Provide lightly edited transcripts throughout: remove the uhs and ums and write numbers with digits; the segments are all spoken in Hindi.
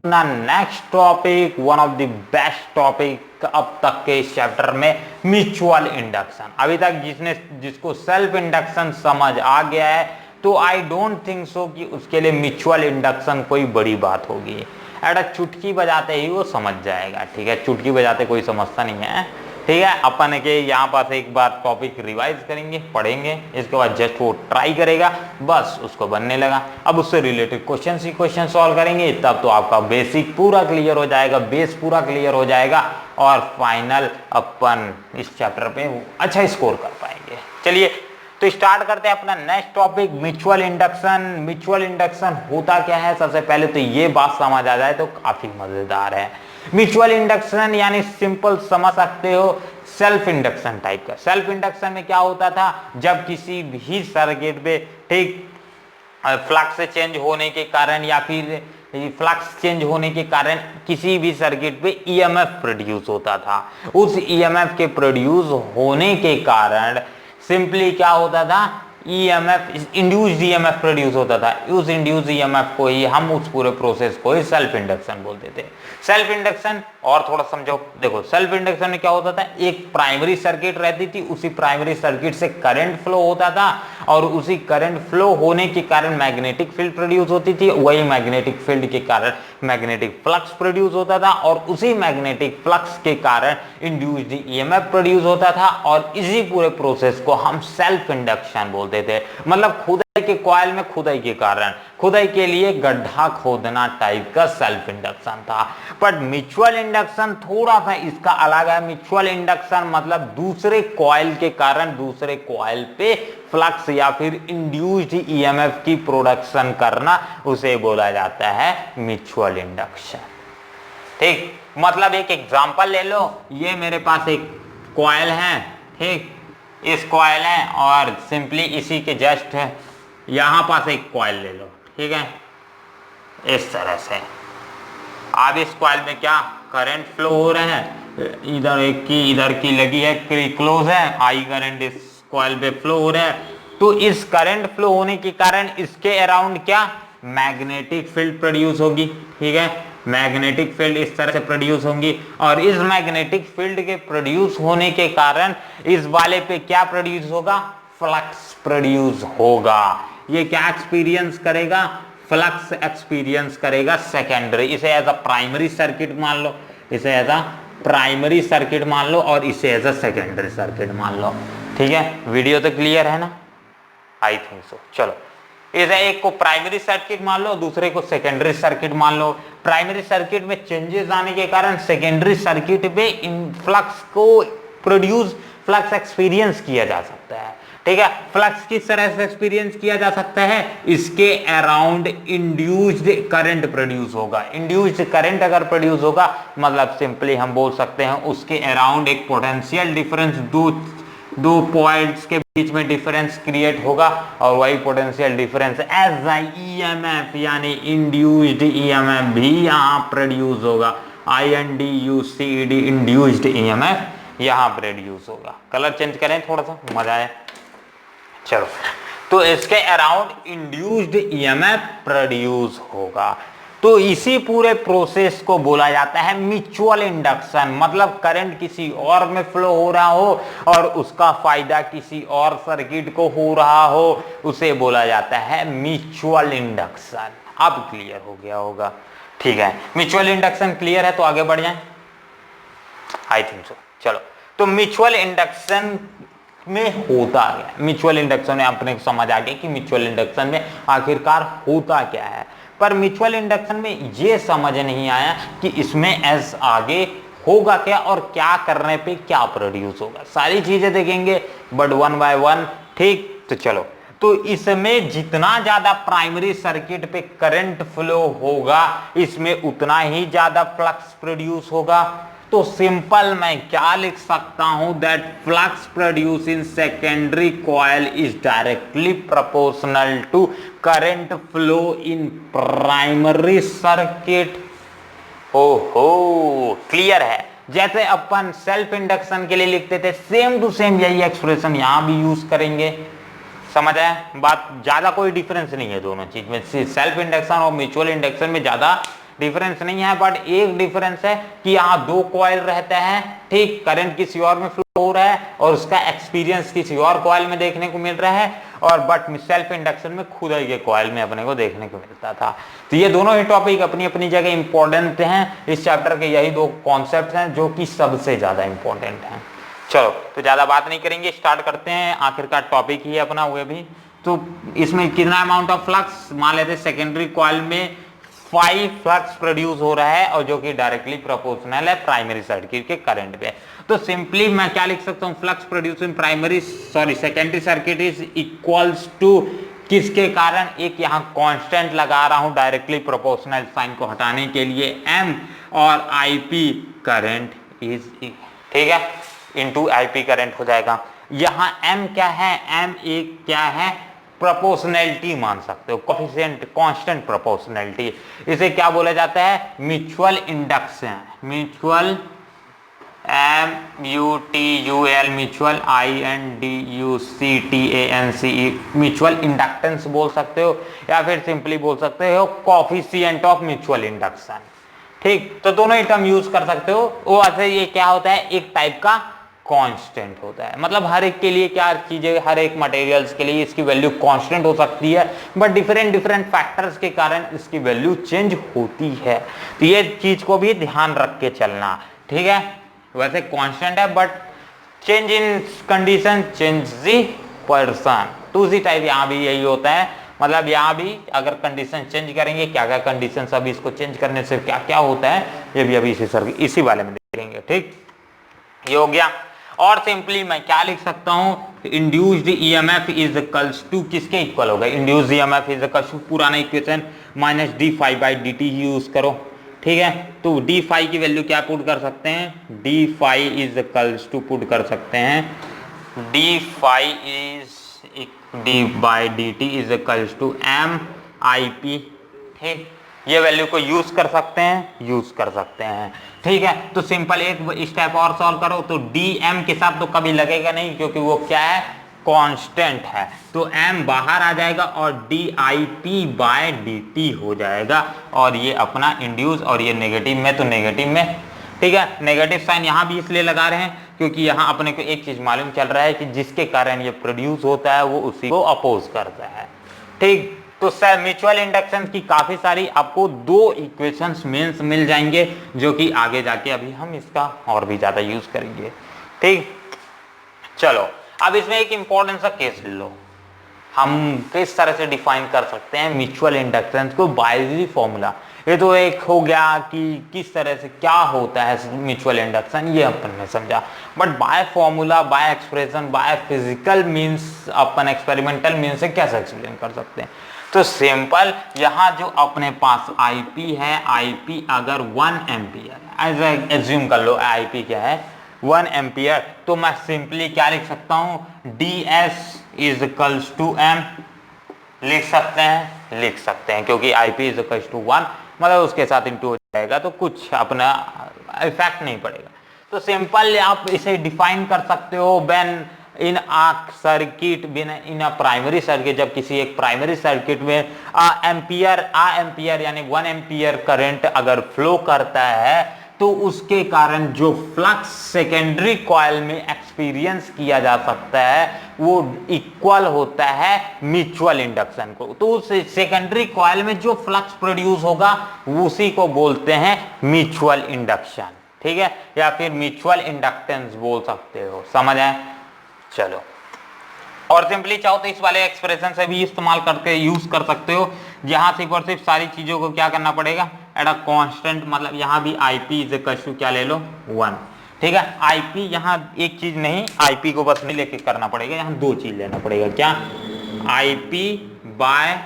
Next topic, one of the best topic अब तक के इस चैप्टर में, म्यूचुअल इंडक्शन। अभी तक जिसको सेल्फ इंडक्शन समझ आ गया है तो आई डोंट थिंक सो कि उसके लिए म्यूचुअल इंडक्शन कोई बड़ी बात होगी। एट चुटकी बजाते ही वो समझ जाएगा, ठीक है। चुटकी बजाते कोई समझता नहीं है, ठीक है। अपन के यहाँ पास एक बार टॉपिक रिवाइज करेंगे, पढ़ेंगे, इसके बाद जस्ट वो ट्राई करेगा, बस उसको बनने लगा। अब उससे रिलेटेड क्वेश्चन ही क्वेश्चन सॉल्व करेंगे, तब तो आपका बेसिक पूरा क्लियर हो जाएगा, बेस पूरा क्लियर हो जाएगा और फाइनल अपन इस चैप्टर पे अच्छा स्कोर कर पाएंगे। चलिए तो स्टार्ट करते हैं अपना next topic, mutual induction. Mutual induction होता क्या है, सबसे पहले तो ये बात समझ आ जाए तो काफी मजेदार है। म्यूचुअल इंडक्शन यानी सिंपल समझ सकते हो सेल्फ इंडक्शन टाइप का। सेल्फ इंडक्शन में क्या होता था, जब किसी भी सर्किट पे, ठीक, फ्लक्स चेंज होने के कारण या फिर फ्लक्स चेंज होने के कारण किसी भी सर्किट पे ईएमएफ प्रोड्यूस होता था। उस ईएमएफ के प्रोड्यूस होने के कारण सिंपली क्या होता था, ईएमएफ, इंड्यूस्ड ईएमएफ प्रोड्यूस होता था। उस इंड्यूस्ड ईएमएफ को ही हम, उस पूरे प्रोसेस को ही सेल्फ इंडक्शन बोलते थे। सेल्फ इंडक्शन और थोड़ा समझो, देखो सेल्फ इंडक्शन में क्या होता था, एक प्राइमरी सर्किट रहती थी, उसी प्राइमरी सर्किट से करंट फ्लो होता था और उसी करंट फ्लो होने के कारण मैग्नेटिक फील्ड प्रोड्यूस होती थी, वही मैग्नेटिक फील्ड के कारण मैग्नेटिक फ्लक्स प्रोड्यूस होता था और उसी मैग्नेटिक फ्लक्स के कारण इंड्यूस्ड ईएमएफ प्रोड्यूस होता था और इसी पूरे प्रोसेस को हम सेल्फ इंडक्शन बोलते थे। मतलब खुदाई के कॉइल में खुदाई के कारण, खुदाई के लिए गड्ढा खोदना टाइप का सेल्फ इंडक्शन था। बट म्यूचुअल इंडक्शन थोड़ा सा इसका अलग है। म्यूचुअल इंडक्शन मतलब दूसरे कॉइल के कारण दूसरे कॉइल पे फ्लक्स या फिर इंड्यूस्ड ईएमएफ की प्रोडक्शन करना, उसे बोला जाता है म्यूचुअल इंडक्शन। ठीक, मतलब एक एग्जांपल ले लो, ये मेरे पास एक कॉइल है, ठीक, इस कॉइल है और सिंपली इसी के जस्ट यहां पास एक कॉइल ले लो, ठीक है, इस तरह से। अब इस कॉइल में क्या करंट फ्लो हो रहा है, इधर एक की इधर की लगी है, क्लोज है, आई करंट इस कॉइल पे फ्लो हो रहा है। तो इस करंट फ्लो होने के कारण इसके अराउंड क्या मैग्नेटिक फील्ड प्रोड्यूस होगी, ठीक है। मैग्नेटिक फील्ड इस तरह से प्रोड्यूस होंगी और इस मैग्नेटिक फील्ड के प्रोड्यूस होने के कारण इस वाले पे क्या प्रोड्यूस होगा, फ्लक्स प्रोड्यूस होगा। ये क्या एक्सपीरियंस करेगा, फ्लक्स एक्सपीरियंस करेगा सेकेंडरी। इसे एज अ प्राइमरी सर्किट मान लो, इसे एज अ प्राइमरी सर्किट मान लो और इसे एज अ सेकेंडरी सर्किट मान लो, ठीक है। वीडियो तो क्लियर है ना, आई थिंक सो। चलो, इसे एक को प्राइमरी सर्किट मान लो, दूसरे को सेकेंडरी सर्किट मान लो। प्राइमरी सर्किट में चेंजेस आने के कारण सेकेंडरी सर्किट पे इन फ्लक्स को प्रोड्यूस, फ्लक्स एक्सपीरियंस किया जा सकता है, ठीक है। फ्लक्स किस तरह से एक्सपीरियंस किया जा सकता है, इसके अराउंड इंड्यूस्ड करंट प्रोड्यूस होगा। इंड्यूस्ड करंट अगर प्रोड्यूस होगा मतलब सिंपली हम बोल सकते हैं उसके अराउंड एक पोटेंशियल डिफरेंस, दो पॉइंट्स के बीच में डिफरेंस क्रिएट होगा और वही पोटेंशियल डिफरेंस एज ईएमएफ यानी इंड्यूस्ड ईएमएफ भी यहां प्रोड्यूस होगा। INDUCED इंड्यूस्ड ईएमएफ यहां प्रोड्यूस होगा। कलर चेंज करें थोड़ा सा, मजा आए। चलो, तो इसके अराउंड इंड्यूस्ड ईएमएफ प्रोड्यूस होगा। तो इसी पूरे प्रोसेस को बोला जाता है म्यूचुअल इंडक्शन। मतलब करंट किसी और में फ्लो हो रहा हो और उसका फायदा किसी और सर्किट को हो रहा हो, उसे बोला जाता है म्यूचुअल इंडक्शन। अब क्लियर हो गया होगा, ठीक है। म्यूचुअल इंडक्शन क्लियर है तो आगे बढ़ जाएं, आई थिंक सो। चलो, तो म्यूचुअल इंडक्शन में होता क्या, म्यूचुअल इंडक्शन में अपने समझ आ गया कि म्यूचुअल इंडक्शन में आखिरकार होता क्या है। पर म्यूचुअल इंडक्शन में ये समझ नहीं आया कि इसमें एस आगे होगा क्या और क्या करने पे क्या प्रोड्यूस होगा। सारी चीजें देखेंगे बट वन बाय वन, ठीक। तो चलो, तो इसमें जितना ज्यादा प्राइमरी सर्किट पे करंट फ्लो होगा इसमें उतना ही ज्यादा फ्लक्स प्रोड्यूस होगा। तो सिंपल मैं क्या लिख सकता हूं, that flux produce in secondary coil is directly proportional to current flow in primary circuit. ओहो, क्लियर है। जैसे अपन सेल्फ इंडक्शन के लिए लिखते थे, सेम टू सेम यही एक्सप्रेशन यहां भी यूज करेंगे। समझ आया बात, ज्यादा कोई डिफरेंस नहीं है दोनों चीज में। सेल्फ इंडक्शन और म्यूचुअल इंडक्शन में ज्यादा डिफरेंस नहीं है, बट एक डिफरेंस है कि यहाँ दो कॉइल रहते हैं, ठीक, करंट किसी और में फ्लो हो रहा है और उसका एक्सपीरियंस किसी और कॉइल में देखने को मिल रहा है, और बट सेल्फ इंडक्शन में खुद के कॉइल में अपने को देखने को मिलता था। तो ये दोनों ही टॉपिक अपनी अपनी जगह इंपॉर्टेंट हैं। इस चैप्टर के यही दो कॉन्सेप्ट हैं जो कि सबसे ज्यादा इंपॉर्टेंट हैं। चलो तो ज्यादा बात नहीं करेंगे, स्टार्ट करते हैं। आखिरकार टॉपिक ही है अपना वो भी। तो इसमें कितना अमाउंट ऑफ फ्लक्स, मान लेते हैं सेकेंडरी कॉइल में 5 फ्लक्स प्रोड्यूस हो रहा है और जो कि डायरेक्टली प्रोपोर्शनल है प्राइमरी सर्किट के करंट पे। तो सिंपली मैं क्या लिख सकता हूं, flux produce in secondary circuit is equals to, किसके कारण, एक यहां कांस्टेंट लगा रहा हूं डायरेक्टली प्रोपोर्शनल साइन को हटाने के लिए, एम, और आईपी करंट इज, ठीक है, इनटू आईपी करंट हो जाएगा। यहां एम क्या है, एम एक क्या है, प्रोपोर्शनैलिटी मान सकते हो, कोफिशिएंट कांस्टेंट प्रोपोर्शनैलिटी। इसे क्या बोला जाता है, mutual induction, mutual MUTUL, mutual INDUCTANCE, mutual inductance बोल सकते हो, या फिर सिंपली बोल सकते हो कोफिशिएंट ऑफ म्यूचुअल इंडक्शन। ठीक, तो दोनों ही टर्म यूज कर सकते हो। वो ऐसे ये क्या होता है, एक टाइप का कांस्टेंट होता है, मतलब हर एक के लिए क्या चीजें, हर एक मटेरियल्स के लिए इसकी वैल्यू कांस्टेंट हो सकती है, बट डिफरेंट डिफरेंट फैक्टर्स के कारण इसकी वैल्यू चेंज होती है। तो ये चीज को भी ध्यान रख के चलना, ठीक है। वैसे कांस्टेंट है but change in condition change the person, तो उसी टाइप यहाँ भी यही होता है। मतलब यहाँ भी अगर कंडीशन चेंज करेंगे, क्या क्या कंडीशन, अभी इसको चेंज करने से क्या क्या होता है, ये भी अभी इसी वाले में देखेंगे। ठीक, ये हो गया। और सिंपली मैं क्या लिख सकता हूं, induced EMF is equals to, किसके इक्वल होगा, induced EMF is equals to पुराना equation minus D phi by D T use करो, ठीक है। तो डी फाइव की वैल्यू क्या पुट कर सकते हैं, D phi is equals to put कर सकते हैं, D phi is D by D T is equals to M I P, ठीक, ये वैल्यू को यूज कर सकते हैं, ठीक है। तो सिंपल एक स्टेप और सॉल्व करो, तो डी एम के साथ तो कभी लगेगा नहीं क्योंकि वो क्या है, कांस्टेंट है, तो एम बाहर आ जाएगा और D I P by D T हो जाएगा, और ये अपना इंड्यूस, और ये नेगेटिव में तो नेगेटिव में, ठीक है। नेगेटिव साइन यहाँ भी इसलिए लगा रहे हैं क्योंकि यहाँ अपने को एक चीज मालूम चल रहा है कि जिसके कारण ये प्रोड्यूस होता है वो उसी को अपोज करता है, ठीक। तो सर म्यूचुअल इंडक्शन की काफी सारी आपको दो इक्वेशंस मेंस मिल जाएंगे, जो कि आगे जाके अभी हम इसका और भी ज्यादा यूज करेंगे, ठीक। चलो अब इसमें एक इंपॉर्टेंट सा केस ले लो, हम किस तरह से डिफाइन कर सकते हैं म्यूचुअल इंडक्टेंस को बाय फॉर्मूला। ये तो एक हो गया कि किस तरह से क्या होता है म्यूचुअल इंडक्शन, ये अपन ने समझा, but by formula, by expression, by physical means, अपन एक्सपेरिमेंटल मींस से कैसे एक्सप्लेन कर सकते हैं। तो सिंपल, यहाँ जो अपने पास IP है, IP अगर 1 एम्पियर एज्यूम कर लो, IP क्या है 1 एम्पियर, तो मैं सिंपली क्या लिख सकता हूँ, DS is equals to M लिख सकते हैं क्योंकि IP इज इक्वल्स टू 1, मतलब उसके साथ इंटू हो जाएगा तो कुछ अपना इफेक्ट नहीं पड़ेगा। तो सिंपल आप इसे डिफाइन कर सकते हो when in a circuit, in a primary circuit, जब किसी एक प्राइमरी सर्किट में एम्पियर यानी 1 एम्पियर करंट अगर फ्लो करता है, तो उसके कारण जो फ्लक्स सेकेंडरी कॉइल में एक्सपीरियंस किया जा सकता है वो इक्वल होता है म्यूचुअल इंडक्शन को। तो उस सेकेंडरी कॉइल में जो फ्लक्स प्रोड्यूस होगा उसी को बोलते हैं म्यूचुअल इंडक्शन, ठीक है, या फिर म्यूचुअल इंडक्टेंस बोल सकते हो, समझ आए। चलो, और सिंपली चाहो तो इस वाले एक्सप्रेशन से भी इस्तेमाल करके यूज कर सकते हो, जहां सिर्फ और सिर्फ सारी चीजों को क्या करना पड़ेगा, एट अ कांस्टेंट, मतलब यहाँ भी IP इज इक्वल टू क्या ले लो 1, ठीक है। IP यहाँ एक चीज नहीं, IP को बस नहीं लेके करना पड़ेगा, यहाँ दो चीज लेना पड़ेगा, क्या, IP by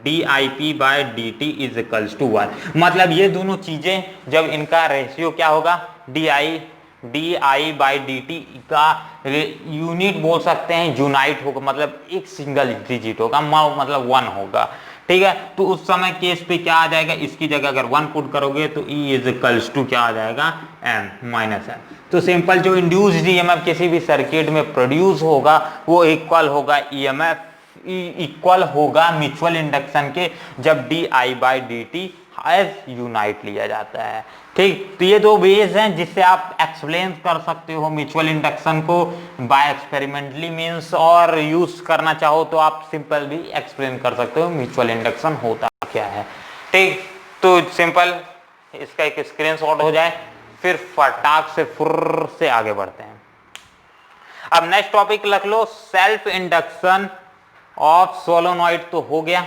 DIP by DT is equal to 1, मतलब ये दोनों चीजें जब इनका रेशियो क्या होगा, DI बाई DT का यूनिट बोल सकते हैं, यूनाइट होगा, मतलब एक सिंगल डिजिट होगा, मतलब 1 होगा, ठीक है। तो उस समय केस पे क्या आ जाएगा, इसकी जगह अगर 1 पुट करोगे तो E इज इक्वल्स टू क्या आ जाएगा, M माइनस M। तो सिंपल जो इंड्यूस्ड EMF किसी भी सर्किट में प्रोड्यूस होगा वो इक्वल होगा EMF, इक्वल होगा म्यूचुअल इंडक्शन के, जब DI by DT as unit लिया जाता है। ठीक, तो ये दो वेज हैं जिससे आप एक्सप्लेन कर सकते हो म्यूचुअल इंडक्शन को बाय एक्सपेरिमेंटली मींस, और यूज करना चाहो तो आप सिंपल भी एक्सप्लेन कर सकते हो म्यूचुअल इंडक्शन होता क्या है। ठीक, तो सिंपल इसका एक स्क्रीनशॉट हो जाए, फिर फटाक से फुर्र से आगे बढ़ते हैं। अब नेक्स्ट टॉपिक लिख लो, सेल्फ इंडक्शन ऑफ सोलोनॉइड तो हो गया।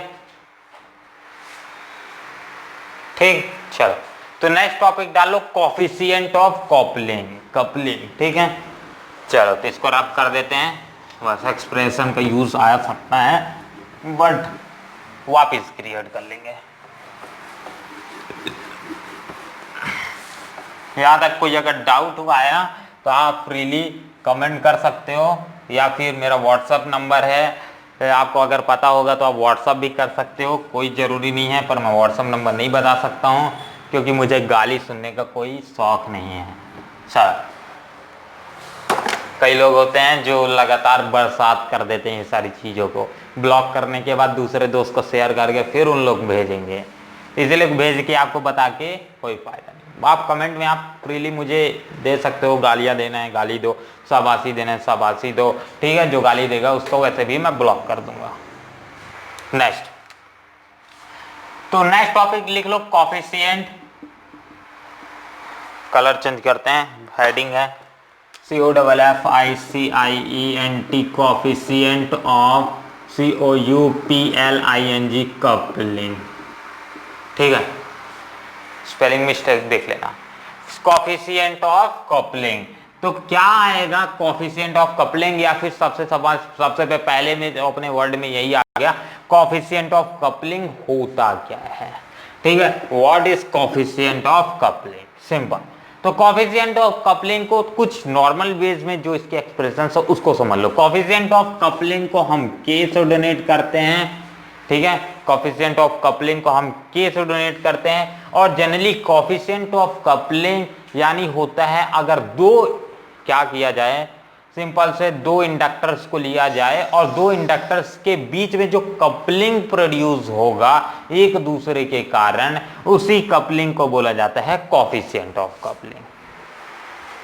ठीक, चलो तो नेक्स्ट टॉपिक डालो, कोफिशिएंट ऑफ कपलिंग। ठीक है, चलो तो इसको रब कर देते हैं। बस एक्सप्रेशन का यूज आया सकता है बट वापिस क्रिएट कर लेंगे। यहां तक कोई अगर डाउट हुआ है तो आप फ्रीली कमेंट कर सकते हो, या फिर मेरा व्हाट्सएप नंबर है, आपको अगर पता होगा तो आप व्हाट्सएप भी कर सकते हो, कोई ज़रूरी नहीं है, पर मैं व्हाट्सएप नंबर नहीं बता सकता हूँ क्योंकि मुझे गाली सुनने का कोई शौक नहीं है। चल, कई लोग होते हैं जो लगातार बरसात कर देते हैं ये सारी चीज़ों को, ब्लॉक करने के बाद दूसरे दोस्त को शेयर करके फिर उन लोग भेजेंगे, इसलिए भेज के आपको बता के कोई फायदा नहीं। आप कमेंट में आप फ्रीली मुझे दे सकते हो, गालियाँ देना है गाली दो, शाबाशी देना है शाबाशी दो, ठीक है, जो गाली देगा उसको वैसे भी मैं ब्लॉक कर दूंगा। नेक्स्ट, तो नेक्स्ट टॉपिक लिख लो, कोफिशिएंट, कलर चेंज करते हैं, हेडिंग है COFFICIENT, coefficient of COUPLING coupling. ठीक है, स्पेलिंग मिस्टेक देख लेना। कोफिशिएंट ऑफ कपलिंग, तो क्या आएगा कोफिशिएंट ऑफ कपलिंग, या फिर सबसे पहले में अपने वर्ड में यही आ गया, कोफिशिएंट ऑफ कपलिंग होता क्या है। ठीक है, what is coefficient of coupling, simple. तो कोफिशिएंट ऑफ कपलिंग को कुछ नॉर्मल वेज में जो इसके एक्सप्रेशन है उसको समझ लो। कोफिशिएंट ऑफ कपलिंग को हम के से डोनेट करते हैं। ठीक है, कोफिशिएंट ऑफ कपलिंग को हम के से डोनेट करते हैं, और जनरली कोफिशिएंट ऑफ कपलिंग यानी होता है अगर क्या किया जाए, सिंपल से दो इंडक्टर्स को लिया जाए और दो इंडक्टर्स के बीच में जो कपलिंग प्रोड्यूस होगा एक दूसरे के कारण, उसी कपलिंग को बोला जाता है कोफिशिएंट ऑफ कपलिंग।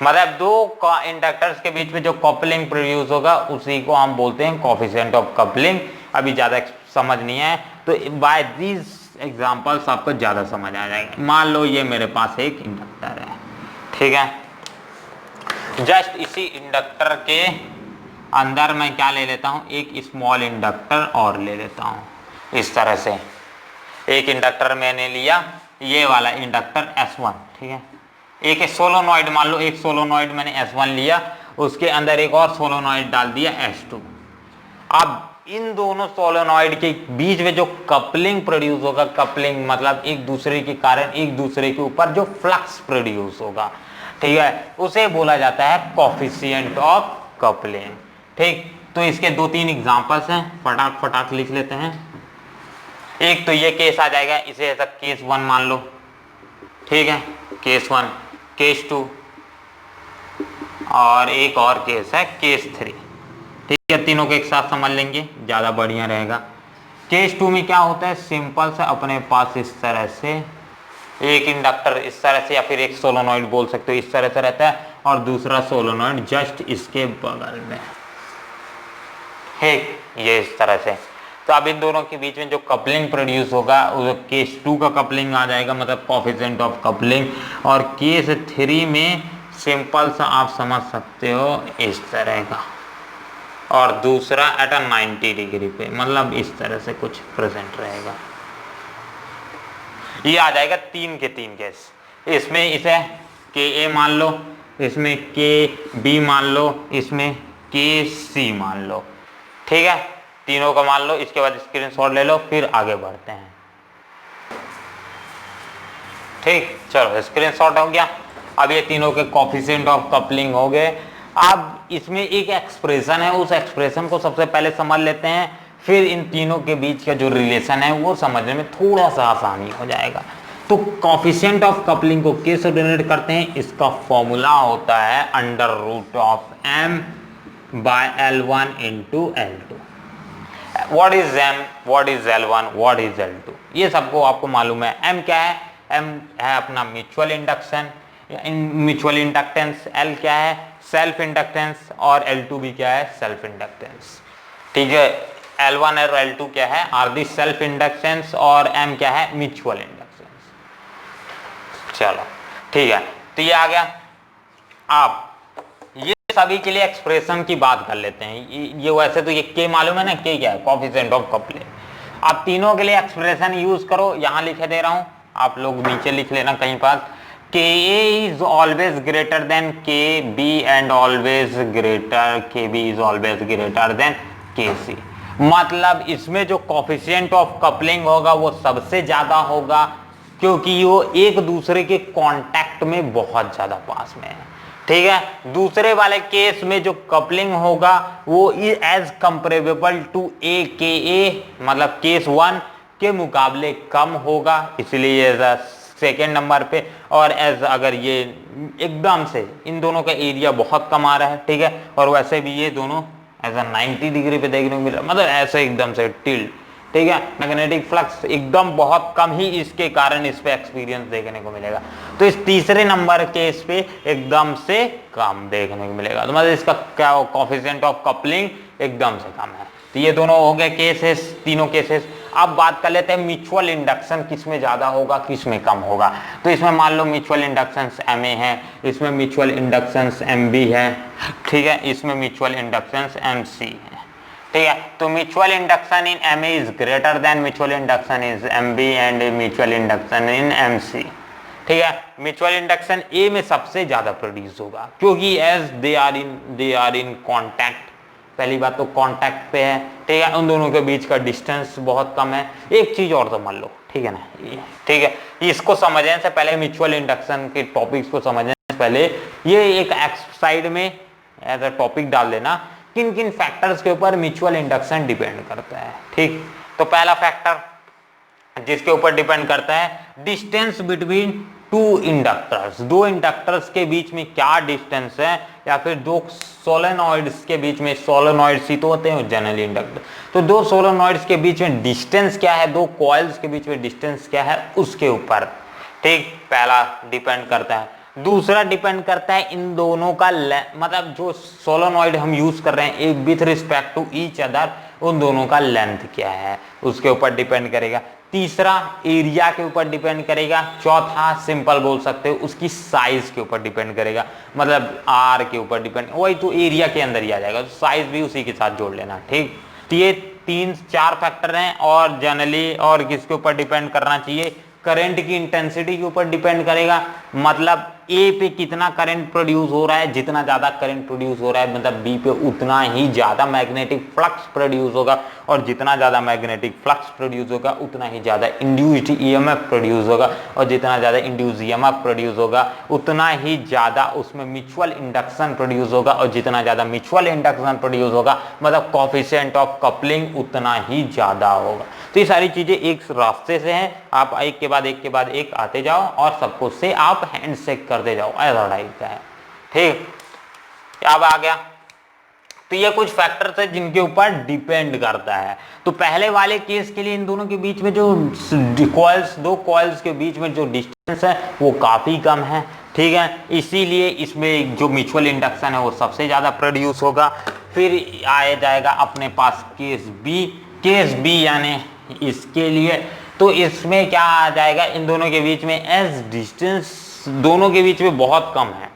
मतलब दो इंडक्टर्स के बीच में जो कपलिंग प्रोड्यूस होगा उसी को हम बोलते हैं कोफिशिएंट ऑफ कपलिंग। अभी ज्यादा समझ नहीं है तो बाय दीज एग्जांपल्स आपको ज्यादा समझ आ जाएगा। मान लो ये मेरे पास एक इंडक्टर है, ठीक है, जस्ट इसी इंडक्टर के अंदर मैं क्या ले लेता हूं, एक स्मॉल इंडक्टर और ले लेता हूं। इस तरह से एक इंडक्टर मैंने लिया, ये वाला इंडक्टर S1, ठीक है, एक सोलोनॉइड, मान लो एक सोलोनॉइड मैंने S1 लिया, उसके अंदर एक और सोलोनॉइड डाल दिया S2। अब इन दोनों सोलोनॉइड के बीच में जो कपलिंग प्रोड्यूस होगा, कपलिंग मतलब एक दूसरे के कारण एक दूसरे के ऊपर जो फ्लक्स प्रोड्यूस होगा, ठीक है, उसे बोला जाता है कोफिशिएंट ऑफ कपलिंग। ठीक, तो इसके दो तीन एग्जांपल्स हैं, फटाक लिख लेते हैं। एक तो ये केस आ जाएगा, इसे ऐसा केस 1 मान लो, ठीक है, केस 1, केस 2 और एक और केस है केस 3। ठीक है, तीनों को एक साथ समझ लेंगे, ज्यादा बढ़िया रहेगा। केस 2 में क्या होता है, सिंपल से अपने पास इस तरह से एक इंडक्टर इस तरह से, या फिर एक सोलोनॉइड बोल सकते हो, इस तरह से रहता है और दूसरा सोलोनॉइड जस्ट इसके बगल में, ठीक, ये इस तरह से। तो अब इन दोनों के बीच में जो कपलिंग प्रोड्यूस होगा वो केस 2 का कपलिंग आ जाएगा, मतलब कोफिशिएंट ऑफ कपलिंग। और केस 3 में सिंपल सा आप समझ सकते हो इस तरह का, और दूसरा एट 90 डिग्री पे, मतलब इस तरह से कुछ प्रेजेंट रहेगा। ये आ जाएगा 3 के 3 केस। इसमें इसे के ए मान लो, इसमें के बी मान लो, इसमें के सी मान लो, ठीक है, तीनों का मान लो। इसके बाद स्क्रीनशॉट ले लो, फिर आगे बढ़ते हैं। ठीक, चलो स्क्रीनशॉट हो गया। अब ये तीनों के कोफिशिएंट ऑफ कपलिंग हो गए। अब इसमें एक एक्सप्रेशन है, उस एक्सप्रेशन को सबसे पहले समझ लेते हैं, फिर इन तीनों के बीच का जो रिलेशन है वो समझने में थोड़ा सा आसानी हो जाएगा। तो कोफिशिएंट ऑफ कपलिंग को कैसे डिनोट करते हैं, इसका फॉर्मूला होता है √m/L1 × L2। What is M, what is L1, what is L2, ये सबको आपको मालूम है। M क्या है? M है अपना mutual induction, mutual inductance. L क्या है? Self inductance. और L2 भी क्या है? Self inductance. ठीक है, L1 और L2 क्या है? आर दी सेल्फ इंडक्टेंस, और M क्या है? Mutual inductance. चलो ठीक है, तो ये आ गया। आप ये सभी के लिए एक्सप्रेशन की बात कर लेते हैं। ये वैसे तो ये K मालूम है ना, K क्या है? Coefficient of coupling. आप तीनों के लिए एक्सप्रेशन यूज करो, यहां लिखे दे रहा हूं, आप लोग नीचे लिख लेना कहीं पास। KA is always greater than KB and always greater, KB is always greater than KC। मतलब इसमें जो कोएफिशिएंट ऑफ कपलिंग होगा वो सबसे ज्यादा होगा, क्योंकि वो एक दूसरे के कांटेक्ट में बहुत ज्यादा पास में है। ठीक है, दूसरे वाले केस में जो कपलिंग होगा वो एज कंपेरेबल टू AKA, मतलब केस 1 के मुकाबले कम होगा, इसलिए एज सेकेंड नंबर पे। और एज अगर ये एकदम से इन दोनों का एरिया बहुत कम आ रहा है, ठीक है, और वैसे भी ये दोनों एज 90 डिग्री पे देखने को मिल रहा है, मतलब ऐसे एकदम से टिल्ट, ठीक है, मैग्नेटिक फ्लक्स एकदम बहुत कम ही इसके कारण इस पे एक्सपीरियंस देखने को मिलेगा। तो इस तीसरे नंबर के इस पे एकदम से कम देखने को मिलेगा, तो मतलब इसका क्या कोएफिशिएंट ऑफ कपलिंग एकदम से कम है। तो ये दोनों हो गए केसेस, तीनों केसेस। अब बात कर लेते हैं म्यूचुअल इंडक्शन किस में ज्यादा होगा, किस में कम होगा। तो इसमें मान लो म्यूचुअल इंडक्शन MA है, इसमें म्यूचुअल इंडक्शन MB है, ठीक है, इसमें म्यूचुअल इंडक्शन MC है, ठीक है। तो mutual induction in MA is greater than mutual induction is MB and mutual induction in MC, ठीक है। म्यूचुअल इंडक्शन A में सबसे ज्यादा प्रोड्यूस होगा, क्योंकि as they are in contact, पहली बात तो कांटेक्ट पे है, ठीक है, उन दोनों के बीच का डिस्टेंस बहुत कम है। एक चीज और तो मान लो, ठीक है ना, ठीक है, इसको समझने से पहले, म्यूचुअल इंडक्शन के टॉपिक्स को समझने से पहले ये एक साइड में एज अ टॉपिक डाल देना, किन किन फैक्टर्स के ऊपर म्यूचुअल इंडक्शन डिपेंड करता है। ठीक, तो पहला फैक्टर जिसके ऊपर डिपेंड करता है, डिस्टेंस बिटवीन टू इंडक्टर्स, दो इंडक्टर्स के बीच में क्या डिस्टेंस है, या फिर दो सोलेनॉइड्स के बीच में, सोलेनॉइड्स ही तो होते हैं जनरली इंडक्टर, तो दो सोलेनॉइड्स के बीच में डिस्टेंस क्या है, दो कॉइल्स के बीच में डिस्टेंस क्या है, उसके ऊपर, ठीक, पहला डिपेंड करता है। दूसरा डिपेंड करता है इन दोनों का, मतलब जो सोलेनॉइड हम यूज कर रहे हैं एक with respect to each other, उन दोनों का लेंथ क्या है, उसके ऊपर डिपेंड करेगा। तीसरा एरिया के ऊपर डिपेंड करेगा। चौथा सिंपल बोल सकते हो उसकी साइज के ऊपर डिपेंड करेगा, मतलब आर के ऊपर डिपेंड, वही तो एरिया के अंदर ही आ जाएगा, तो साइज भी उसी के साथ जोड़ लेना, ठीक। तो ये 3-4 फैक्टर हैं, और जनरली और किसके ऊपर डिपेंड करना चाहिए, करंट की इंटेंसिटी के ऊपर डिपेंड करेगा, मतलब ए पे कितना करंट प्रोड्यूस हो रहा है, जितना ज्यादा करंट प्रोड्यूस हो रहा है मतलब बी पे उतना ही ज्यादा मैग्नेटिक फ्लक्स प्रोड्यूस होगा, और जितना ज्यादा मैग्नेटिक फ्लक्स प्रोड्यूस होगा उतना ही ज्यादा इंड्यूस्ड ईएमएफ प्रोड्यूस होगा, और जितना ज्यादा इंड्यूस्ड ईएमएफ प्रोड्यूस होगा उतना ही ज्यादा उसमें म्यूचुअल इंडक्शन प्रोड्यूस होगा, और जितना ज्यादा म्यूचुअल इंडक्शन प्रोड्यूस होगा मतलब कोएफिशिएंट ऑफ कपलिंग उतना ही ज्यादा होगा। तो ये सारी चीजें एक रास्ते से हैं, आप एक के बाद एक आते जाओ और सबको से आप हैंड शेक करते जाओ, ऐसा टाइप का है, ठीक। अब आ गया, तो ये कुछ फैक्टर्स है जिनके ऊपर डिपेंड करता है। तो पहले वाले केस के लिए इन दोनों के बीच में जो कॉइल्स, दो कॉइल्स के बीच में जो डिस्टेंस है वो काफी कम है, ठीक है, इसीलिए इसमें जो म्यूचुअल इंडक्शन है वो सबसे ज्यादा प्रोड्यूस होगा। फिर आया जाएगा अपने पास केस बी यानी इसके लिए, तो इसमें क्या आ जाएगा, इन दोनों के बीच में एज डिस्टेंस दोनों के बीच में बहुत कम है,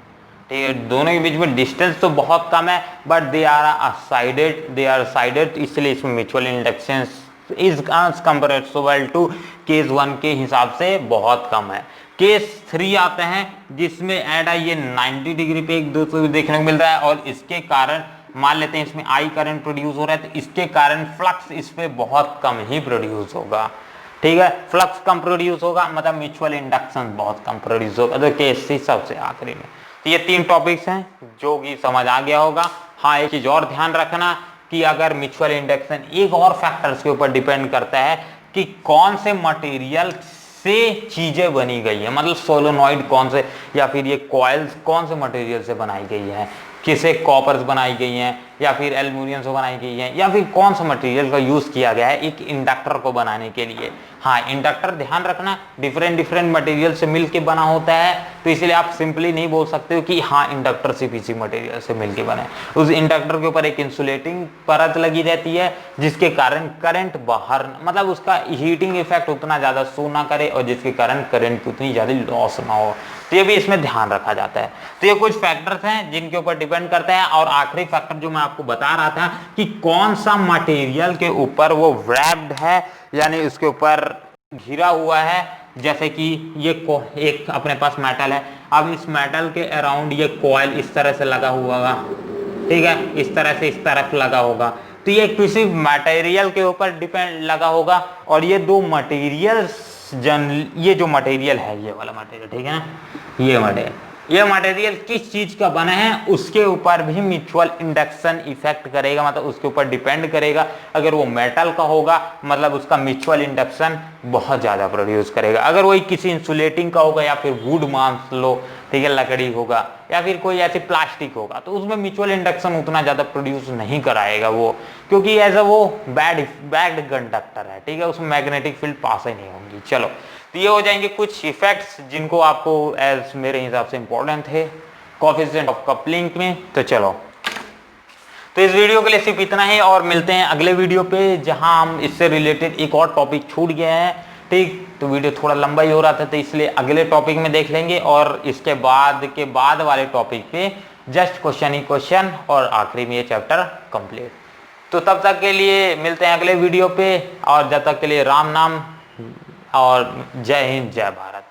ठीक है, दोनों के बीच में डिस्टेंस तो बहुत कम है, बट दे आर साइडेड, इसलिए इसमें mutual induction is comparable to case 1 के हिसाब से बहुत कम है। केस 3 आते हैं जिसमें ऐड आई ये 90 डिग्री पे एक दूसरे देखने को मिल रहा है, और इसके कारण मान लेते हैं इसमें आई करंट प्रोड्यूस हो रहा है, तो इसके कारण फ्लक्स इस पे बहुत कम ही प्रोड्यूस होगा, ठीक है, फ्लक्स कम प्रोड्यूस होगा मतलब म्यूचुअल इंडक्शन बहुत कम प्रोड्यूस होगा। तो केस सी सबसे आखिरी में, तो ये 3 टॉपिक्स हैं जो कि समझ आ गया होगा। हाँ, एक चीज और ध्यान रखना कि अगर म्यूचुअल इंडक्शन एक और फैक्टर्स के ऊपर डिपेंड करता है कि कौन से मटेरियल से चीजें बनी गई है, मतलब सोलेनॉइड कौन से, या फिर ये कॉइल्स कौन से मटेरियल से बनाई गई है, किसे कॉपर्स बनाई गई हैं, या फिर एल्यूमिनियम से बनाई गई है, या फिर कौन सा मटेरियल का यूज किया गया है एक इंडक्टर को बनाने के लिए। हाँ, इंडक्टर ध्यान रखना डिफरेंट मटेरियल से मिलके बना होता है, तो इसलिए आप सिंपली नहीं बोल सकते हो कि हाँ इंडक्टर सिर्फ इसी मटेरियल से मिलके बने। उस इंडक्टर के ऊपर एक इंसुलेटिंग परत लगी रहती है जिसके कारण करंट बाहर, मतलब उसका हीटिंग इफेक्ट उतना ज्यादा शो ना करे और जिसके कारण करंट की उतनी ज्यादा लॉस ना हो, तो ये भी इसमें ध्यान रखा जाता है। तो ये कुछ फैक्टर्स हैं जिनके ऊपर डिपेंड करते हैं। और आखिरी फैक्टर जो मैं आपको बता रहा था कि कौन सा मटेरियल के ऊपर वो रैप्ड है, यानी उसके ऊपर घिरा हुआ है। जैसे कि ये एक अपने पास मेटल है, अब इस मेटल के अराउंड ये कॉइल इस तरह से लगा हुआ होगा, ठीक है, इस तरह से इस तरफ लगा होगा, तो ये किसी मटेरियल के ऊपर डिपेंड लगा होगा। और ये दो मटेरियल ये जो मटेरियल है, ये वाला मटेरियल, ठीक है ना, ये मटेरियल किस चीज का बना है उसके ऊपर भी म्यूचुअल इंडक्शन इफेक्ट करेगा, मतलब उसके ऊपर डिपेंड करेगा। अगर वो मेटल का होगा मतलब उसका म्यूचुअल इंडक्शन बहुत ज्यादा प्रोड्यूस करेगा। अगर वही किसी इंसुलेटिंग का होगा या फिर वुड मान लो, ठीक है, लकड़ी होगा या फिर कोई ऐसी प्लास्टिक होगा, तो उसमें म्यूचुअल इंडक्शन उतना ज्यादा प्रोड्यूस नहीं कराएगा वो, क्योंकि एज वो बैड कंडक्टर है, ठीक है, उसमें मैग्नेटिक फील्ड पास ही नहीं होंगी। चलो, तो ये हो जाएंगे कुछ इफेक्ट्स जिनको आपको एज मेरे हिसाब से इंपॉर्टेंट थे कोएफिशिएंट ऑफ कपलिंग में। तो चलो, तो इस वीडियो के लिए सिर्फ इतना ही, और मिलते हैं अगले वीडियो पे जहां हम इससे रिलेटेड एक और टॉपिक छूट गए हैं, ठीक। तो वीडियो थोड़ा लंबा ही हो रहा था, तो इसलिए अगले टॉपिक में देख लेंगे, और इसके बाद वाले टॉपिक पे जस्ट क्वेश्चन ही क्वेश्चन, और आखिरी में ये चैप्टर कंप्लीट। तो तब तक के लिए मिलते हैं अगले वीडियो पे, और जब तक के लिए राम नाम और जय हिंद जय भारत।